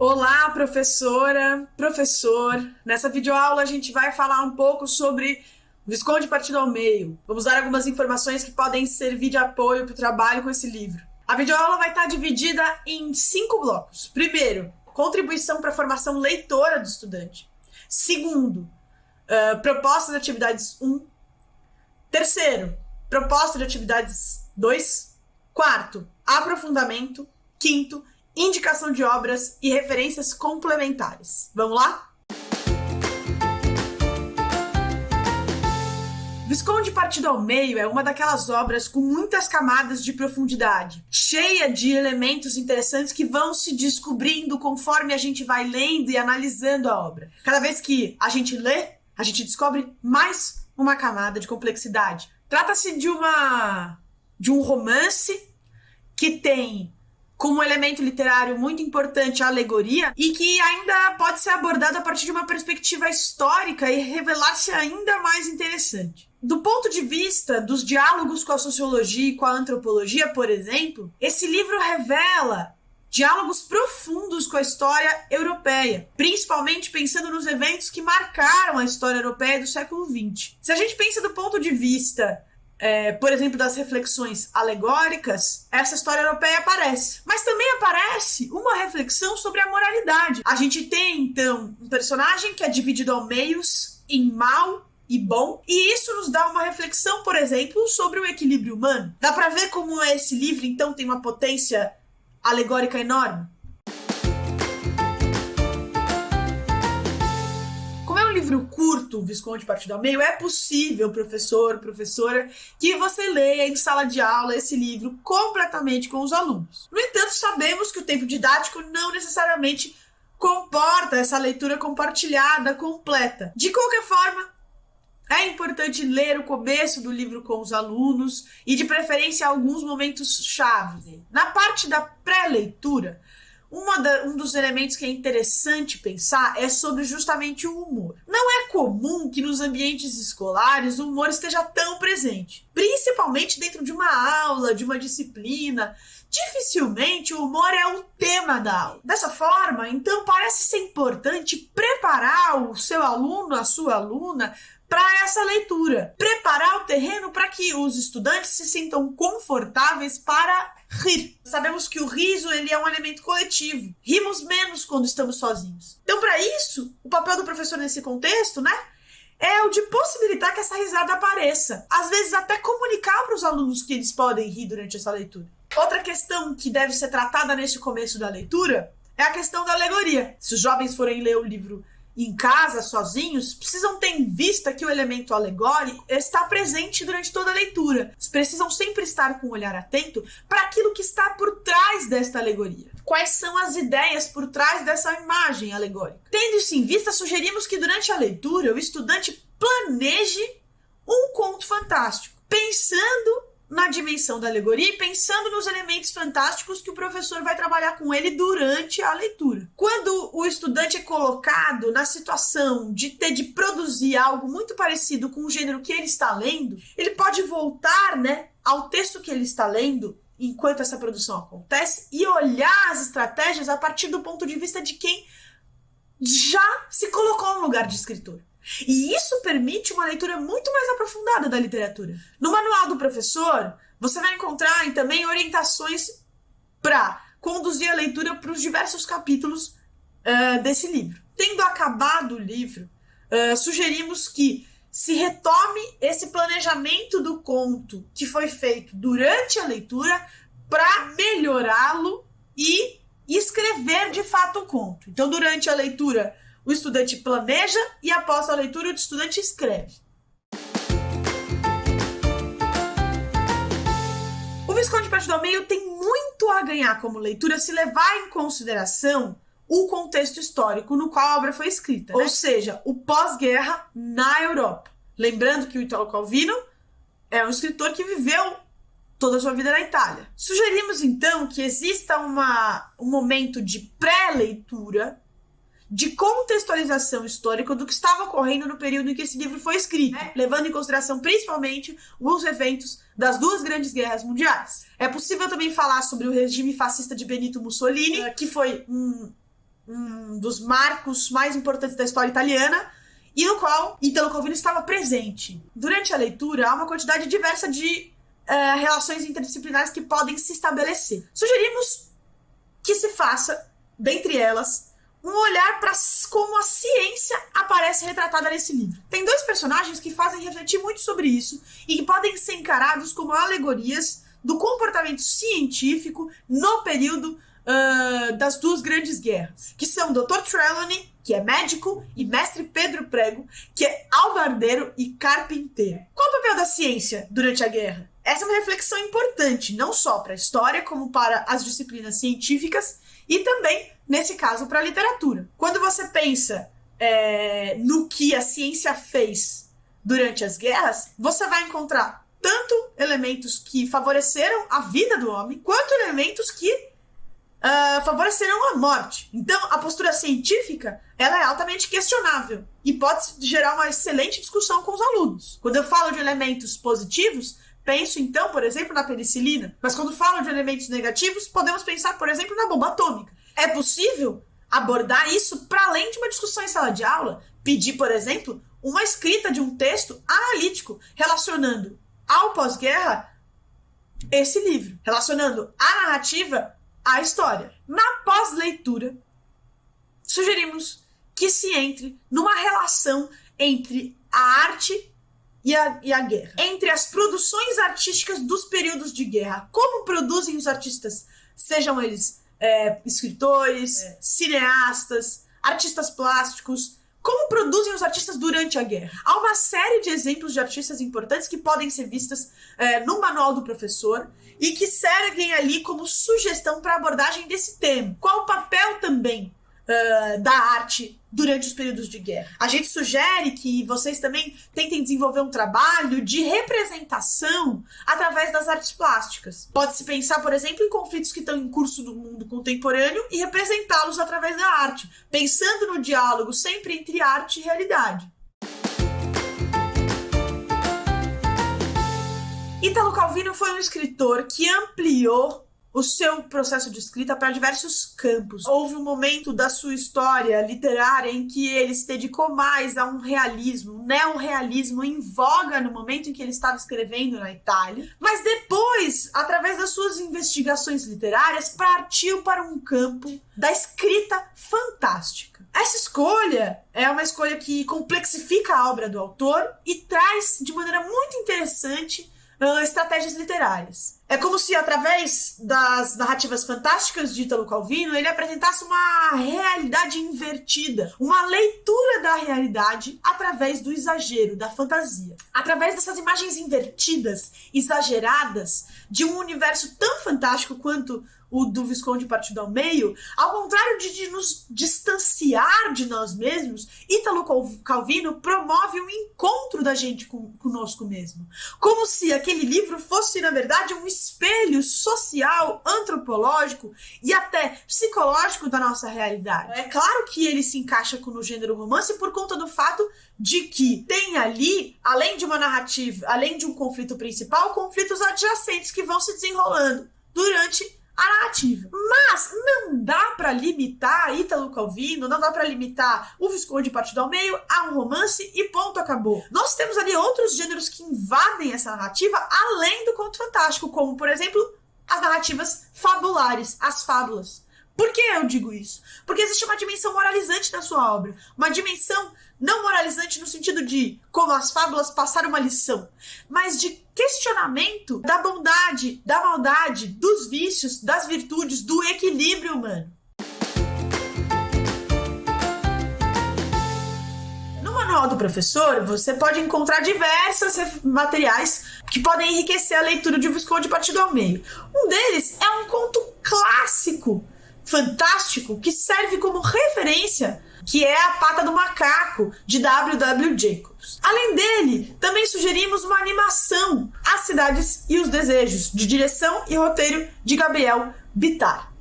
Olá, professora, professor. Nessa videoaula a gente vai falar um pouco sobre o Visconde partido ao meio. Vamos dar algumas informações que podem servir de apoio para o trabalho com esse livro. A videoaula vai estar dividida em 5 blocos. Primeiro, contribuição para a formação leitora do estudante. Segundo, proposta de atividades 1. Terceiro, proposta de atividades 2. Quarto, aprofundamento. Quinto, indicação de obras e referências complementares. Vamos lá? Visconde partido ao meio é uma daquelas obras com muitas camadas de profundidade, cheia de elementos interessantes que vão se descobrindo conforme a gente vai lendo e analisando a obra. Cada vez que a gente lê, a gente descobre mais uma camada de complexidade. Trata-se de um romance que tem como elemento literário muito importante a alegoria e que ainda pode ser abordado a partir de uma perspectiva histórica e revelar-se ainda mais interessante. Do ponto de vista dos diálogos com a sociologia e com a antropologia, por exemplo, esse livro revela diálogos profundos com a história europeia, principalmente pensando nos eventos que marcaram a história europeia do século XX. Se a gente pensa do ponto de vista por exemplo, das reflexões alegóricas, essa história europeia aparece. Mas também aparece uma reflexão sobre a moralidade. A gente tem, então, um personagem que é dividido ao meio em mal e bom, e isso nos dá uma reflexão, por exemplo, sobre o equilíbrio humano. Dá pra ver como esse livro, então, tem uma potência alegórica enorme? Livro curto, Visconde partido ao meio, é possível, professor, professora, que você leia em sala de aula esse livro completamente com os alunos. No entanto, sabemos que o tempo didático não necessariamente comporta essa leitura compartilhada, completa. De qualquer forma, é importante ler o começo do livro com os alunos e, de preferência, alguns momentos-chave. Na parte da pré-leitura, um dos elementos que é interessante pensar é sobre justamente o humor. Não é comum que nos ambientes escolares o humor esteja tão presente, principalmente dentro de uma aula, de uma disciplina. Dificilmente o humor é o tema da aula. Dessa forma, então, parece ser importante preparar o seu aluno, a sua aluna, para essa leitura. Preparar o terreno para que os estudantes se sintam confortáveis para rir. Sabemos que o riso ele é um elemento coletivo. Rimos menos quando estamos sozinhos. Então, para isso, o papel do professor nesse contexto, é o de possibilitar que essa risada apareça. Às vezes até comunicar para os alunos que eles podem rir durante essa leitura. Outra questão que deve ser tratada nesse começo da leitura é a questão da alegoria. Se os jovens forem ler o livro em casa, sozinhos, precisam ter em vista que o elemento alegórico está presente durante toda a leitura. Eles precisam sempre estar com um olhar atento para aquilo que está por trás desta alegoria. Quais são as ideias por trás dessa imagem alegórica? Tendo isso em vista, sugerimos que durante a leitura o estudante planeje um conto fantástico, pensando na dimensão da alegoria e pensando nos elementos fantásticos que o professor vai trabalhar com ele durante a leitura. Quando o estudante é colocado na situação de ter de produzir algo muito parecido com o gênero que ele está lendo, ele pode voltar, ao texto que ele está lendo enquanto essa produção acontece e olhar as estratégias a partir do ponto de vista de quem já se colocou no lugar de escritor. E isso permite uma leitura muito mais aprofundada da literatura. No manual do professor, você vai encontrar também orientações para conduzir a leitura para os diversos capítulos desse livro. Tendo acabado o livro, sugerimos que se retome esse planejamento do conto que foi feito durante a leitura para melhorá-lo e escrever de fato o conto. Então, durante a leitura, o estudante planeja e após a leitura o estudante escreve. O Visconde partido ao meio tem muito a ganhar como leitura se levar em consideração o contexto histórico no qual a obra foi escrita, ou seja, o pós-guerra na Europa. Lembrando que o Italo Calvino é um escritor que viveu toda a sua vida na Itália. Sugerimos então que exista um momento de pré-leitura, de contextualização histórica do que estava ocorrendo no período em que esse livro foi escrito, levando em consideração principalmente os eventos das 2 grandes guerras mundiais. É possível também falar sobre o regime fascista de Benito Mussolini, que foi um dos marcos mais importantes da história italiana, e no qual Italo Calvino estava presente. Durante a leitura, há uma quantidade diversa de relações interdisciplinares que podem se estabelecer. Sugerimos que se faça, dentre elas, um olhar para como a ciência aparece retratada nesse livro. Tem 2 personagens que fazem refletir muito sobre isso e que podem ser encarados como alegorias do comportamento científico no período das 2 grandes guerras, que são Dr. Trelawney, que é médico, e Mestre Pedro Prego, que é albardeiro e carpinteiro. Qual o papel da ciência durante a guerra? Essa é uma reflexão importante, não só para a história, como para as disciplinas científicas e também, nesse caso, para a literatura. Quando você pensa no que a ciência fez durante as guerras, você vai encontrar tanto elementos que favoreceram a vida do homem, quanto elementos que favoreceram a morte. Então, a postura científica ela é altamente questionável e pode gerar uma excelente discussão com os alunos. Quando eu falo de elementos positivos, penso, então, por exemplo, na penicilina. Mas quando falo de elementos negativos, podemos pensar, por exemplo, na bomba atômica. É possível abordar isso para além de uma discussão em sala de aula? Pedir, por exemplo, uma escrita de um texto analítico relacionando ao pós-guerra esse livro, relacionando a narrativa à história. Na pós-leitura, sugerimos que se entre numa relação entre a arte e a guerra, entre as produções artísticas dos períodos de guerra. Como produzem os artistas, sejam eles escritores, cineastas, artistas plásticos, como produzem os artistas durante a guerra. Há uma série de exemplos de artistas importantes que podem ser vistas no manual do professor e que servem ali como sugestão para a abordagem desse tema. Qual o papel também da arte durante os períodos de guerra? A gente sugere que vocês também tentem desenvolver um trabalho de representação através das artes plásticas. Pode-se pensar, por exemplo, em conflitos que estão em curso no mundo contemporâneo e representá-los através da arte, pensando no diálogo sempre entre arte e realidade. Italo Calvino foi um escritor que ampliou o seu processo de escrita para diversos campos. Houve um momento da sua história literária em que ele se dedicou mais a um realismo, um neorrealismo em voga no momento em que ele estava escrevendo na Itália. Mas depois, através das suas investigações literárias, partiu para um campo da escrita fantástica. Essa escolha é uma escolha que complexifica a obra do autor e traz de maneira muito interessante estratégias literárias. É como se, através das narrativas fantásticas de Italo Calvino, ele apresentasse uma realidade invertida, uma leitura da realidade através do exagero, da fantasia. Através dessas imagens invertidas, exageradas, de um universo tão fantástico quanto o do Visconde partido ao meio, ao contrário de nos distanciar de nós mesmos, Italo Calvino promove um encontro da gente conosco mesmo. Como se aquele livro fosse, na verdade, um espelho social, antropológico e até psicológico da nossa realidade. É claro que ele se encaixa no gênero romance por conta do fato de que tem ali, além de uma narrativa, além de um conflito principal, conflitos adjacentes que vão se desenrolando durante a narrativa. Mas não dá para limitar Italo Calvino, não dá para limitar o Visconde partido ao meio a um romance e ponto, acabou. Nós temos ali outros gêneros que invadem essa narrativa além do conto fantástico, como, por exemplo, as narrativas fabulares, as fábulas. Por que eu digo isso? Porque existe uma dimensão moralizante na sua obra. Uma dimensão não moralizante no sentido de, como as fábulas, passar uma lição, mas de questionamento da bondade, da maldade, dos vícios, das virtudes, do equilíbrio humano. No manual do professor, você pode encontrar diversos materiais que podem enriquecer a leitura de O Visconde partido ao meio. Um deles é um conto clássico, fantástico, que serve como referência, que é A Pata do Macaco, de W.W. Jacobs. Além dele, também sugerimos uma animação, As Cidades e os Desejos, de direção e roteiro de Gabriel Bitar.